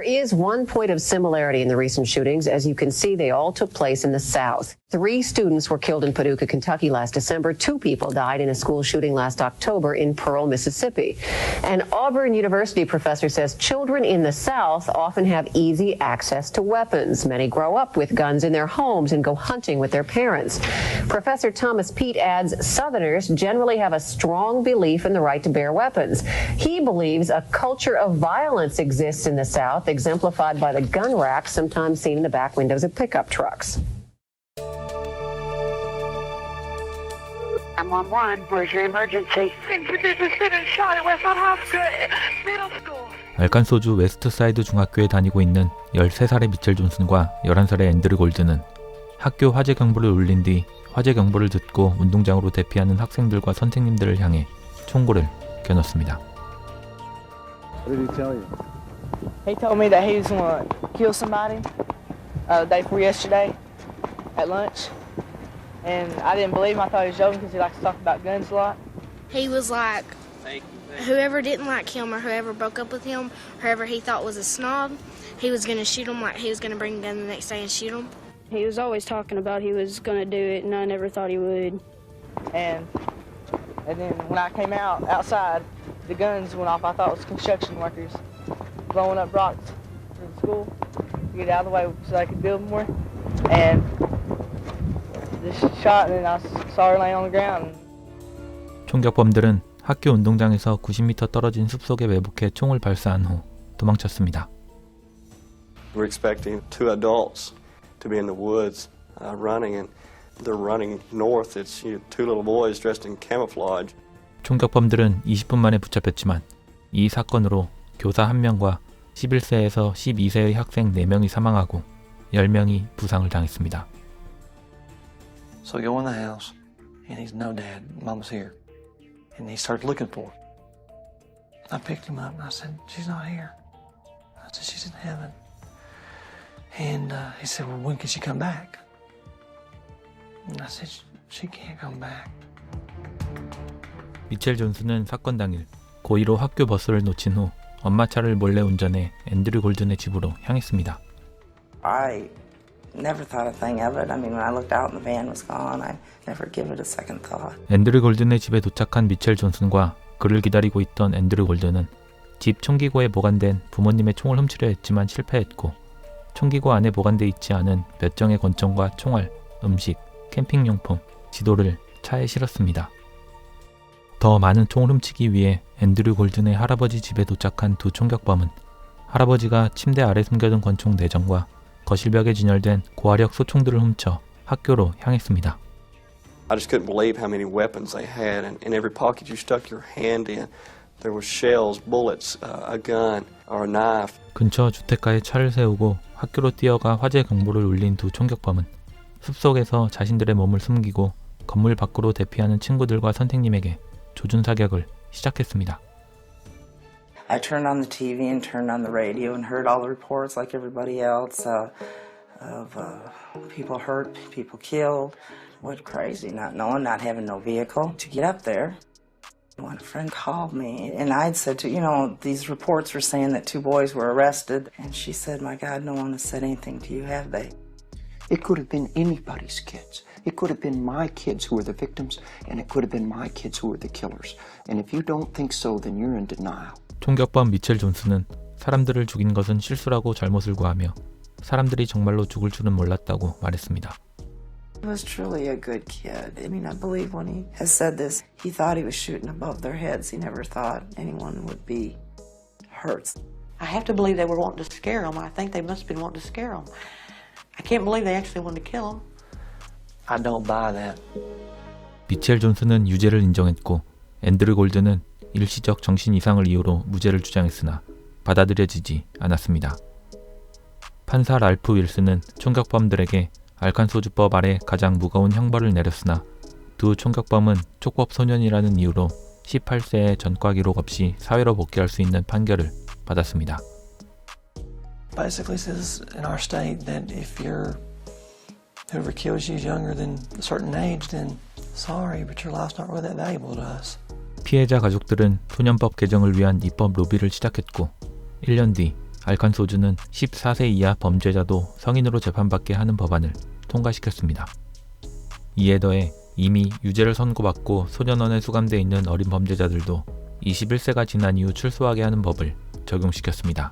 is one point of similarity in the recent shootings. As you can see, they all took place in the South. 3 students were killed in Paducah, Kentucky last December. 2 people died in a school shooting last October in Pearl, Mississippi. An Auburn University professor says children in the South often have easy access to weapons. Many grow up with guns in their homes and go hunting with their parents. Professor Thomas Pete adds Southerners generally have a strong belief in the right to bear weapons. He believes a culture of violence exists in the South, exemplified by the gun racks sometimes seen in the back windows of pickup trucks. 911, where's your emergency? Shot at Westwood Middle School. 알칸소주 웨스트사이드 중학교에 다니고 있는 13살의 미첼 존슨과 11살의 앤드류 골드는 학교 화재 경보를 울린 뒤 화재 경보를 듣고 운동장으로 대피하는 학생들과 선생님들을 향해 총구를 겨눴습니다. What did he tell you? He told me that he was going to kill somebody the day before yesterday at lunch. And I didn't believe him. I thought he was joking because he likes to talk about guns a lot. He was like, whoever didn't like him or whoever broke up with him, whoever he thought was a snob, he was going to shoot him, like he was going to bring a gun the next day and shoot him. He was always talking about he was going to do it, and I never thought he would. And then when I came outside, the guns went off. I thought it was construction workers blowing up rocks for the school to get out of the way so they could build more. And just shot, and then I saw her laying on the ground. 총격범들은 학교 운동장에서 90m 떨어진 숲속에 매복해 총을 발사한 후 도망쳤습니다. We're expecting 2 adults to be in the woods running, and they're running north. It's 2 little boys dressed in camouflage. 총격범들은 20분 만에 붙잡혔지만 이 사건으로 교사 1명과 11세에서 12세의 학생 4명이 사망하고 10명이 부상을 당했습니다. So I go in the house, and he's, no, Dad, Mama's here. And he started looking for her. I picked him up, and I said, she's not here. I said, she's in heaven. And he said, well, when can she come back? And I said, she can't come back. 미첼 존슨은 사건 당일 고의로 학교 버스를 놓친 후 엄마 차를 몰래 운전해 앤드류 골든의 집으로 향했습니다. I never thought a thing of it. I mean, when I looked out and the van was gone, I never gave it a second thought. 앤드류 골든의 집에 도착한 미첼 존슨과 그를 기다리고 있던 앤드류 골든은 집 총기고에 보관된 부모님의 총을 훔치려 했지만 실패했고 총기고 안에 보관돼 있지 않은 몇 정의 권총과 총알, 음식, 캠핑용품, 지도를 차에 실었습니다. 더 많은 총을 훔치기 위해 앤드류 골든의 할아버지 집에 도착한 2 총격범은 할아버지가 침대 아래 숨겨둔 권총 4정과 거실벽에 진열된 고화력 소총들을 훔쳐 학교로 향했습니다. I just couldn't believe how many weapons they had, and in every pocket you stuck your hand in, there were shells, bullets, a gun, or a knife. 근처 주택가에 차를 세우고 학교로 뛰어가 화재 경보를 울린 2 총격범은 숲속에서 자신들의 몸을 숨기고 건물 밖으로 대피하는 친구들과 선생님에게 조준 사격을 시작했습니다. I turned on the TV and turned on the radio and heard all the reports like everybody else of people hurt, people killed. What crazy, not knowing, not having no vehicle to get up there. When a friend called me and I'd said to, these reports were saying that 2 boys were arrested. And she said, my God, no one has said anything to you, have they? It could have been anybody's kids. It could have been my kids who were the victims, and it could have been my kids who were the killers. And if you don't think so, then you're in denial. 총격범 미첼 존슨은 사람들을 죽인 것은 실수라고 잘못을 구하며 사람들이 정말로 죽을 줄은 몰랐다고 말했습니다. He was truly a good kid. I mean, I believe when he has said this, he thought he was shooting above their heads. He never thought anyone would be hurt. I have to believe they were wanting to scare him. I think they must have been wanting to scare him. I can't believe they actually wanted to kill him. I don't buy that. 미첼 존슨은 유죄를 인정했고 앤드류 골든은 일시적 정신 이상을 이유로 무죄를 주장했으나 받아들여지지 않았습니다. 판사 랄프 윌슨은 총격범들에게 알칸소주법 아래 가장 무거운 형벌을 내렸으나 2 총격범은 촉법 소년이라는 이유로 18세의 전과 기록 없이 사회로 복귀할 수 있는 판결을 받았습니다. Basically says in our state that if whoever kills you is younger than a certain age, then sorry, but your life's not really that valuable to us. 피해자 가족들은 소년법 개정을 위한 입법 로비를 시작했고 1년 뒤 알칸소주는 14세 이하 범죄자도 성인으로 재판받게 하는 법안을 통과시켰습니다. 이에 더해 이미 유죄를 선고받고 소년원에 수감되어 있는 어린 범죄자들도 21세가 지난 이후 출소하게 하는 법을 적용시켰습니다.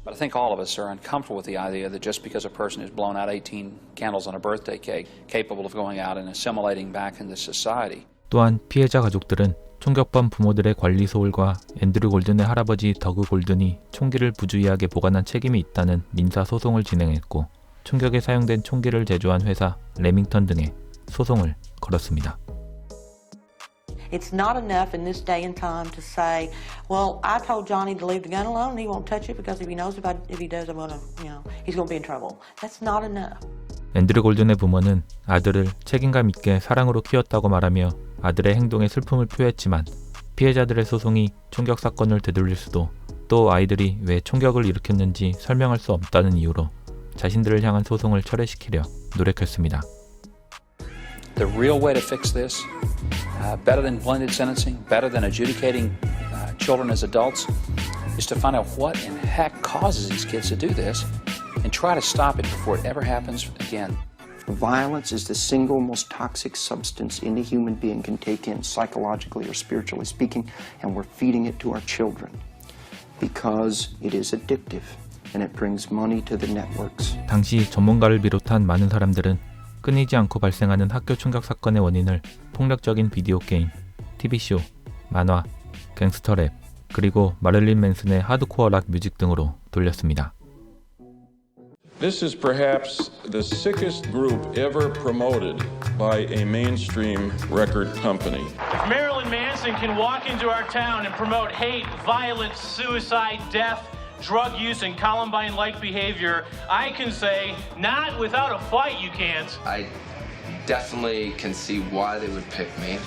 But I think all of us are uncomfortable with the idea that just because a person has blown out 18 candles on a birthday cake, capable of going out and assimilating back into society. 또한 피해자 가족들은 총격범 부모들의 관리 소홀과 앤드류 골든의 할아버지 더그 골든이 총기를 부주의하게 보관한 책임이 있다는 민사 소송을 진행했고 총격에 사용된 총기를 제조한 회사 레밍턴 등에 소송을 걸었습니다. It's not enough in this day and time to say, well, I told Johnny to leave the gun alone and he won't touch it because if he knows if he does, I'm gonna, he's gonna be in trouble. That's not enough. 앤드류 골든의 부모는 아들을 책임감 있게 사랑으로 키웠다고 말하며 아들의 행동에 슬픔을 표했지만 피해자들의 소송이 총격 사건을 되돌릴 수도 또 아이들이 왜 총격을 일으켰는지 설명할 수 없다는 이유로 자신들을 향한 소송을 철회시키려 노력했습니다. The real way to fix this, better than blended sentencing, better than adjudicating children as adults, is to find out what in heck causes these kids to do this and try to stop it before it ever happens again. Violence is the single most toxic substance any human being can take in, psychologically or spiritually speaking, and we're feeding it to our children because it is addictive and it brings money to the networks. 당시 전문가를 비롯한 많은 사람들은 끊이지 않고 발생하는 학교 총격 사건의 원인을 폭력적인 비디오 게임, TV쇼, 만화, 갱스터 랩, 그리고 마릴린 맨슨의 하드코어 락 뮤직 등으로 돌렸습니다. This is perhaps the sickest group ever promoted by a mainstream record company. If Marilyn Manson can walk into our town and promote hate, violence, suicide, death, drug use, and Columbine-like behavior, I can say, not without a fight, you can't. I definitely can see why they would pick me,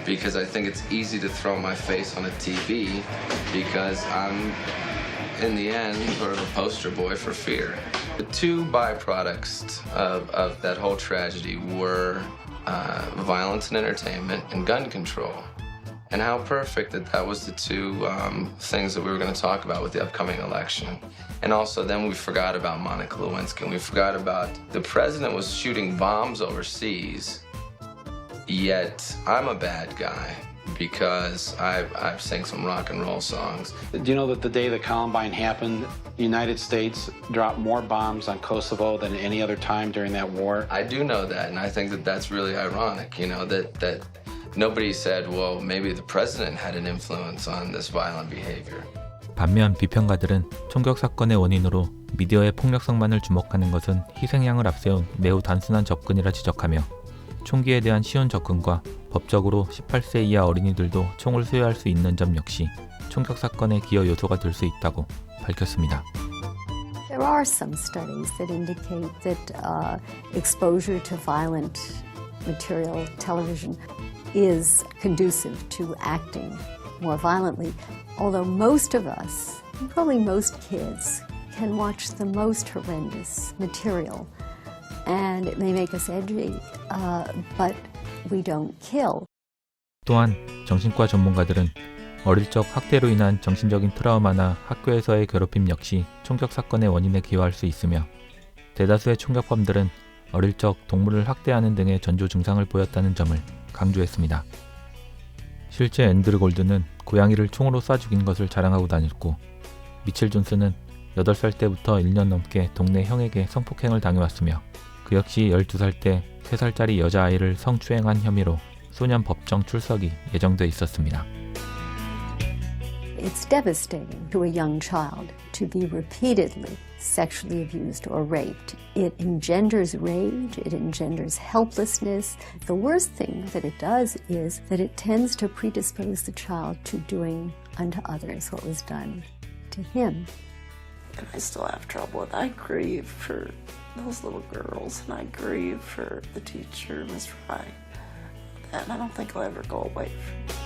because I think it's easy to throw my face on a TV, because I'm, in the end, sort of a poster boy for fear. The two byproducts of that whole tragedy were violence and entertainment and gun control. And how perfect that was the two things that we were going to talk about with the upcoming election. And also then we forgot about Monica Lewinsky, and we forgot about the president was shooting bombs overseas, yet I'm a bad guy because I've sang some rock and roll songs. Do you know that the day that Columbine happened, the United States dropped more bombs on Kosovo than any other time during that war? I do know that, and I think that that's really ironic, that nobody said, well, maybe the president had an influence on this violent behavior. 반면 비평가들은 총격 사건의 원인으로 미디어의 폭력성만을 주목하는 것은 희생양을 앞세운 매우 단순한 접근이라 지적하며 총기에 대한 쉬운 접근과 법적으로 18세 이하 어린이들도 총을 소유할 수 있는 점 역시 총격 사건의 기여 요소가 될 수 있다고 밝혔습니다. There are some studies that indicate that exposure to violent material, television, is conducive to acting more violently. Although most of us, probably most kids, can watch the most horrendous material, and it may make us edgy, but we don't kill. 또한 정신과 전문가들은 어릴 적 학대로 인한 정신적인 트라우마나 학교에서의 괴롭힘 역시 총격 사건의 원인에 기여할 수 있으며 대다수의 총격범들은 어릴 적 동물을 학대하는 등의 전조 증상을 보였다는 점을 강조했습니다. 실제 앤드류 골든은 고양이를 총으로 쏴 죽인 것을 자랑하고 다녔고 미첼 존슨은 8살 때부터 1년 넘게 동네 형에게 성폭행을 당해왔으며 그 역시 12살 때 3살짜리 여자아이를 성추행한 혐의로 소년 법정 출석이 예정돼 있었습니다. It's devastating to a young child to be repeatedly sexually abused or raped. It engenders rage, it engenders helplessness. The worst thing that it does is that it tends to predispose the child to doing unto others what was done to him. And I still have trouble with it. I grieve for those little girls, and I grieve for the teacher, Miss Fry. And I don't think I'll ever go away from it.